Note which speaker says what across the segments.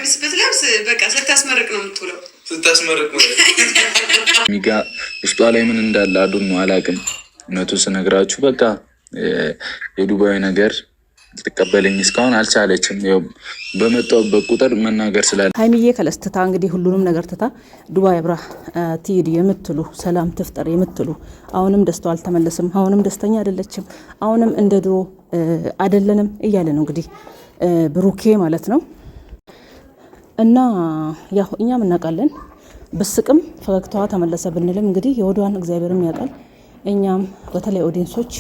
Speaker 1: ቀሚስ ብትለብስ በቃ ስታስመርቅ ነው የምትውለው።
Speaker 2: ስታስመርቅ
Speaker 3: ሚጋ ውስጧ ላይ ምን እንዳለ አዱን ነው አላውቅም። እውነቱ ስነግራችሁ በቃ የዱባይ ነገር ተቀበለኝ እስካሁን አልቻለችም። ያው በመጣሁበት ቁጥር መናገር ስላለ
Speaker 4: ሀይሚዬ ከለስትታ እንግዲህ ሁሉንም ነገር ትታ ዱባይ አብራ ትሂድ የምትሉ ሰላም ትፍጠር የምትሉ አሁንም ደስታው አልተመለሰም፣ አሁንም ደስተኛ አይደለችም፣ አሁንም እንደ ድሮ አይደለንም እያለ ነው እንግዲህ ብሩኬ ማለት ነው። እና ያው እኛም እናውቃለን ብስቅም ፈገግታዋ ተመለሰ ብንልም እንግዲህ የወዷን እግዚአብሔርም ያውቃል። እኛም በተለይ ኦዲየንሶች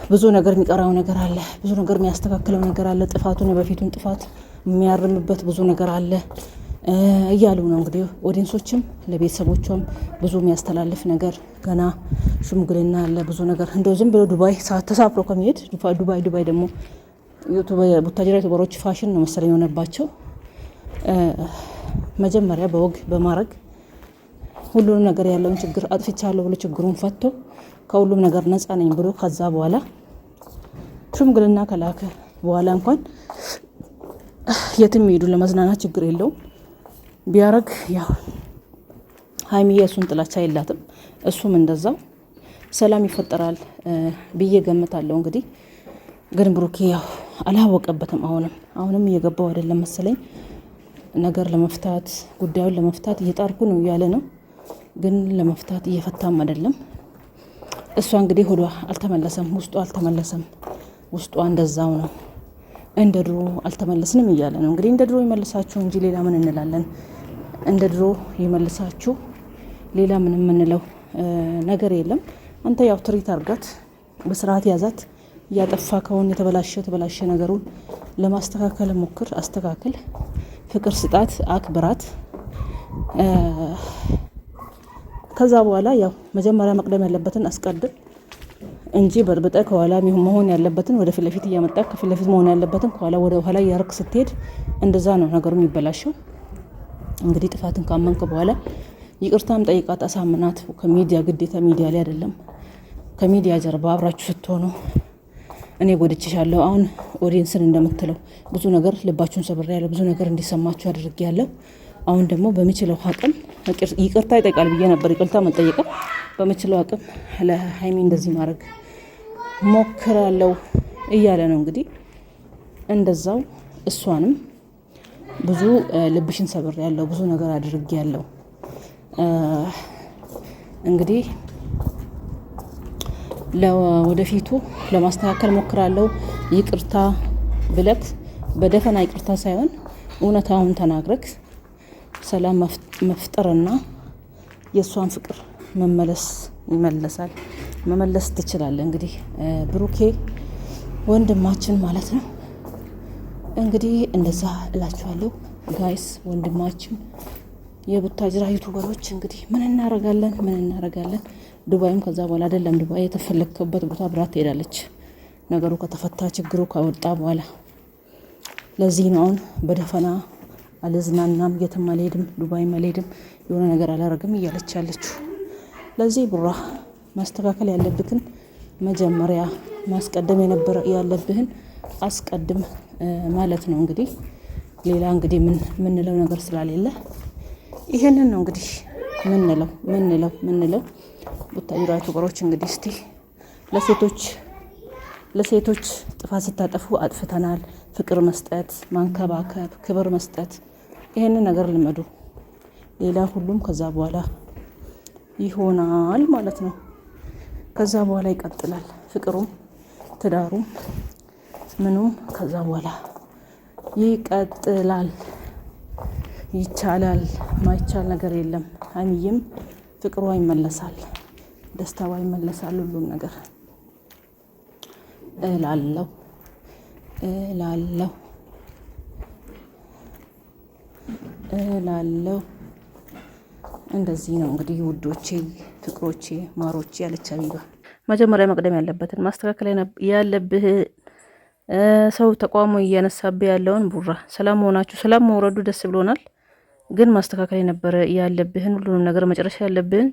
Speaker 4: ብዙ ነገር የሚቀራው ነገር አለ፣ ብዙ ነገር የሚያስተካክለው ነገር አለ፣ ጥፋቱን በፊቱን ጥፋት የሚያርምበት ብዙ ነገር አለ እያሉ ነው እንግዲህ ኦዲየንሶችም ለቤተሰቦቿም ብዙ የሚያስተላልፍ ነገር ገና ሽምግልና አለ፣ ብዙ ነገር እንደው ዝም ብሎ ዱባይ ተሳፍሮ ከሚሄድ ዱባይ ደግሞ ቡታጅራ ዩቱበሮች ፋሽን ነው መሰለኝ የሆነባቸው። መጀመሪያ በወግ በማድረግ ሁሉንም ነገር ያለውን ችግር አጥፍቻለሁ ብሎ ችግሩን ፈቶ ከሁሉም ነገር ነፃ ነኝ ብሎ ከዛ በኋላ ሽምግልና ከላከ በኋላ እንኳን የትም ሄዱ ለመዝናናት ችግር የለውም ቢያረግ ያው ሀይሚዬ እሱን ጥላቻ የላትም፣ እሱም እንደዛው ሰላም ይፈጠራል ብዬ ገምታለሁ። እንግዲህ ግን ብሩኬ ያው አላወቀበትም። አሁንም እየገባው አይደለም መሰለኝ ነገር ለመፍታት ጉዳዩን ለመፍታት እየጣርኩ ነው እያለ ነው፣ ግን ለመፍታት እየፈታም አይደለም። እሷ እንግዲህ ሆዷ አልተመለሰም፣ ውስጧ አልተመለሰም፣ ውስጧ እንደዛው ነው። እንደ ድሮ አልተመለስንም እያለ ነው እንግዲህ። እንደ ድሮ ይመልሳችሁ እንጂ ሌላ ምን እንላለን? እንደ ድሮ ይመልሳችሁ ሌላ ምን የምንለው ነገር የለም። አንተ ያው ትሪት አርጋት፣ በስርዓት ያዛት። እያጠፋ ከሆነ የተበላሸ ነገሩን ለማስተካከል ሞክር፣ አስተካክል፣ ፍቅር ስጣት፣ አክብራት። ከዛ በኋላ ያው መጀመሪያ መቅደም ያለበትን አስቀድም እንጂ በርብጠ ከኋላ መሆን ያለበትን ወደ ፊት ለፊት እያመጣ ከፊት ለፊት መሆን ያለበትን ከኋላ ወደ ኋላ እያረክ ስትሄድ እንደዛ ነው ነገሩ የሚበላሸው። እንግዲህ ጥፋትን ካመንክ በኋላ ይቅርታም ጠይቃት፣ አሳምናት። ከሚዲያ ግዴታ ሚዲያ ላይ አይደለም፣ ከሚዲያ ጀርባ አብራችሁ ስትሆኑ እኔ ጎድቼሻለሁ። አሁን ኦዲየንስን እንደምትለው ብዙ ነገር ልባችሁን ሰብሬያለሁ፣ ብዙ ነገር እንዲሰማችሁ አድርጌያለሁ። አሁን ደግሞ በሚችለው አቅም ይቅርታ ይጠይቃል ብዬ ነበር። ይቅርታ መጠየቅ በሚችለው አቅም ለሀይሚ እንደዚህ ማድረግ ሞክራለሁ እያለ ነው እንግዲህ። እንደዛው እሷንም ብዙ ልብሽን ሰብሬያለሁ፣ ብዙ ነገር አድርጌያለሁ። እንግዲህ ለወደፊቱ ለማስተካከል ሞክራለሁ። ይቅርታ ብለክ በደፈና ይቅርታ ሳይሆን እውነታውን ተናግረክ ሰላም መፍጠርና የእሷን ፍቅር መመለስ ትችላለህ። እንግዲህ ብሩኬ ወንድማችን ማለት ነው። እንግዲህ እንደዛ እላችኋለሁ ጋይስ። ወንድማችን የቡታጅራ ዩቱበሮች እንግዲህ ምን እናረጋለን? ዱባይም ከዛ በኋላ አይደለም ዱባይ የተፈለከበት ቦታ ብራት ትሄዳለች፣ ነገሩ ከተፈታ ችግሩ ከወጣ በኋላ። ለዚህ ነው አሁን በደፈና አልዝናናም፣ የትም አልሄድም፣ ዱባይም አልሄድም፣ የሆነ ነገር አላረግም እያለች ያለችው። ለዚህ ቡራ ማስተካከል ያለብህን መጀመሪያ ማስቀደም ያለብህን አስቀድም ማለት ነው። እንግዲህ ሌላ እንግዲህ ምንለው ነገር ስላሌለ ይሄንን ነው እንግዲህ ምንለው ቡታጅራ ዩቱበሮች እንግዲህ እስቲ ለሴቶች ጥፋት ስታጠፉ አጥፍተናል፣ ፍቅር መስጠት፣ ማንከባከብ፣ ክብር መስጠት፣ ይሄንን ነገር ልመዱ። ሌላ ሁሉም ከዛ በኋላ ይሆናል ማለት ነው። ከዛ በኋላ ይቀጥላል ፍቅሩም ትዳሩም ምኑም ከዛ በኋላ ይቀጥላል። ይቻላል፣ ማይቻል ነገር የለም። ሀይሚዬም ፍቅሯ ይመለሳል፣ ደስታዋ ይመለሳል፣ ሁሉም ነገር እላለሁ። እንደዚህ ነው እንግዲህ ውዶቼ፣ ፍቅሮቼ፣ ማሮቼ ያለች አቢባ። መጀመሪያ መቅደም ያለበትን ማስተካከል ያለብህ ሰው ተቋሙ እያነሳብህ ያለውን ቡራ ሰላም ሆናችሁ ሰላም መውረዱ ደስ ብሎናል። ግን ማስተካከል የነበረ ያለብህን ሁሉንም ነገር መጨረሻ ያለብህን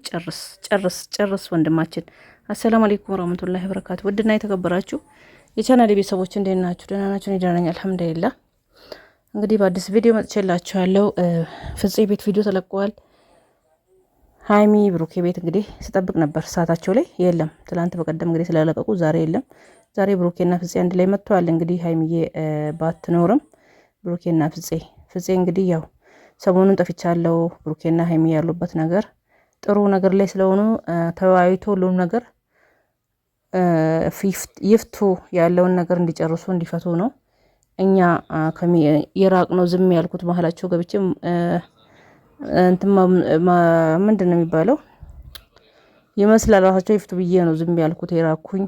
Speaker 4: ጨርስ ወንድማችን። አሰላሙ አለይኩም ወራህመቱላሂ ወበረካቱ። ውድና የተከበራችሁ የቻናሌ ቤተሰቦች እንዴት ናችሁ? ደህና ናችሁ? እኔ ደህና ነኝ አልሐምዱሊላህ። እንግዲህ በአዲስ ቪዲዮ መጥቼላችኋለሁ። ፍፄ ቤት ቪዲዮ ተለቀዋል። ሀይሚ ብሩኬ ቤት እንግዲህ ስጠብቅ ነበር ሰዓታቸው ላይ የለም። ትላንት በቀደም እንግዲህ ስለለቀቁ ዛሬ የለም። ዛሬ ብሩኬና ፍፄ አንድ ላይ መጥተዋል። እንግዲህ ሀይሚዬ ባትኖርም ብሩኬና ፍፄ እንግዲህ ያው ሰሞኑን ጠፍቻለሁ። ብሩኬና ሀይሚ ያሉበት ነገር ጥሩ ነገር ላይ ስለሆኑ ተወያይቶ ሁሉም ነገር ይፍቱ፣ ያለውን ነገር እንዲጨርሱ እንዲፈቱ ነው። እኛ የራቅ ነው ዝም ያልኩት መሀላቸው ገብቼ ምንድን ነው የሚባለው ይመስላል ራሳቸው ይፍቱ ብዬ ነው ዝም ያልኩት የራኩኝ።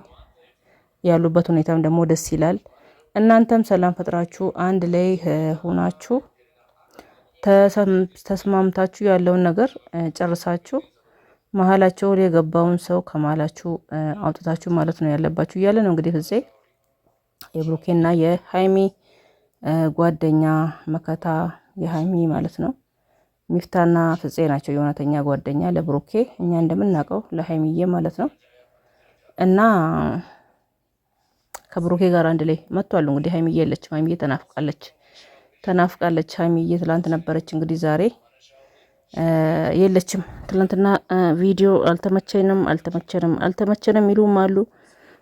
Speaker 4: ያሉበት ሁኔታም ደግሞ ደስ ይላል። እናንተም ሰላም ፈጥራችሁ አንድ ላይ ሆናችሁ ተስማምታችሁ ያለውን ነገር ጨርሳችሁ መሀላቸው የገባውን ሰው ከመሀላችሁ አውጥታችሁ ማለት ነው ያለባችሁ እያለ ነው እንግዲህ ፍፄ የብሩኬና የሀይሚ ጓደኛ መከታ የሀይሚ ማለት ነው። ሚፍታና ፍፄ ናቸው የእውነተኛ ጓደኛ ለብሩኬ፣ እኛ እንደምናውቀው ለሀይሚዬ ማለት ነው። እና ከብሩኬ ጋር አንድ ላይ መጥቷል። እንግዲህ ሀይሚዬ የለችም። ሀይሚዬ ተናፍቃለች። ሀይሚዬ ትላንት ነበረች፣ እንግዲህ ዛሬ የለችም። ትላንትና ቪዲዮ አልተመቸንም ይሉም አሉ።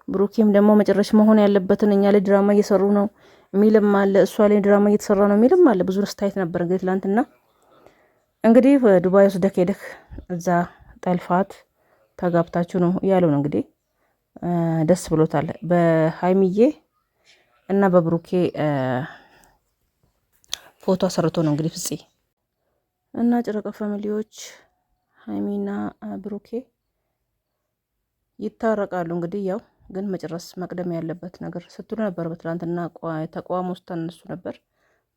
Speaker 4: ብሩኬም ደግሞ መጨረሻ መሆን ያለበትን እኛ ላይ ድራማ እየሰሩ ነው የሚልም አለ። እሷ ላይ ድራማ እየተሰራ ነው የሚልም አለ። ብዙ ስታይት ነበር እንግዲህ ትላንትና። እንግዲህ ዱባይ ወስደክ ሄደክ እዛ ጠልፋት ተጋብታችሁ ነው እያለው ነው እንግዲህ። ደስ ብሎታል በሀይሚዬ እና በብሩኬ ፎቶ አሰርቶ ነው እንግዲህ ፍፄ እና ጨረቃ ፋሚሊዎች ሀይሚና ብሩኬ ይታረቃሉ። እንግዲህ ያው ግን መጨረስ መቅደም ያለበት ነገር ስትሉ ነበር። በትላንትና ተቋም ውስጥ ተነሱ ነበር።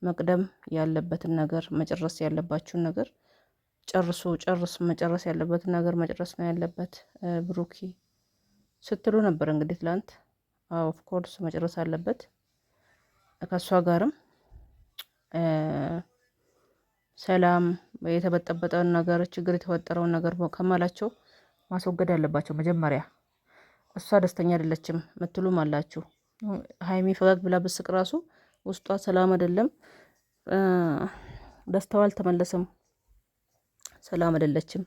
Speaker 4: መቅደም ያለበትን ነገር መጨረስ ያለባችሁን ነገር መጨረስ ያለበትን ነገር መጨረስ ነው ያለበት ብሩኬ ስትሉ ነበር እንግዲህ ትላንት። ኦፍ ኮርስ መጨረስ አለበት። ከእሷ ጋርም ሰላም የተበጠበጠውን ነገር ችግር የተፈጠረውን ነገር ከማላቸው ማስወገድ ያለባቸው መጀመሪያ። እሷ ደስተኛ አይደለችም ምትሉም አላችሁ። ሀይሚ ፈገግ ብላ ብስቅ ራሱ ውስጧ ሰላም አይደለም፣ ደስታዋ አልተመለሰም፣ ሰላም አይደለችም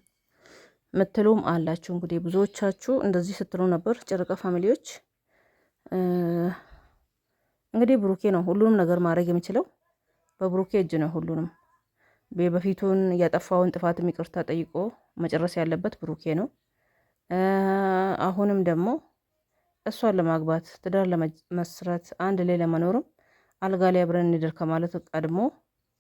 Speaker 4: ምትሉም አላችሁ። እንግዲህ ብዙዎቻችሁ እንደዚህ ስትሉ ነበር። ጨረቃ ፋሚሊዎች እንግዲህ ብሩኬ ነው ሁሉንም ነገር ማድረግ የሚችለው፣ በብሩኬ እጅ ነው ሁሉንም። በፊቱን ያጠፋውን ጥፋትም ይቅርታ ጠይቆ መጨረስ ያለበት ብሩኬ ነው። አሁንም ደግሞ እሷን ለማግባት ትዳር ለመስራት አንድ ላይ ለመኖርም አልጋ ላይ አብረን እንደር ከማለት ቀድሞ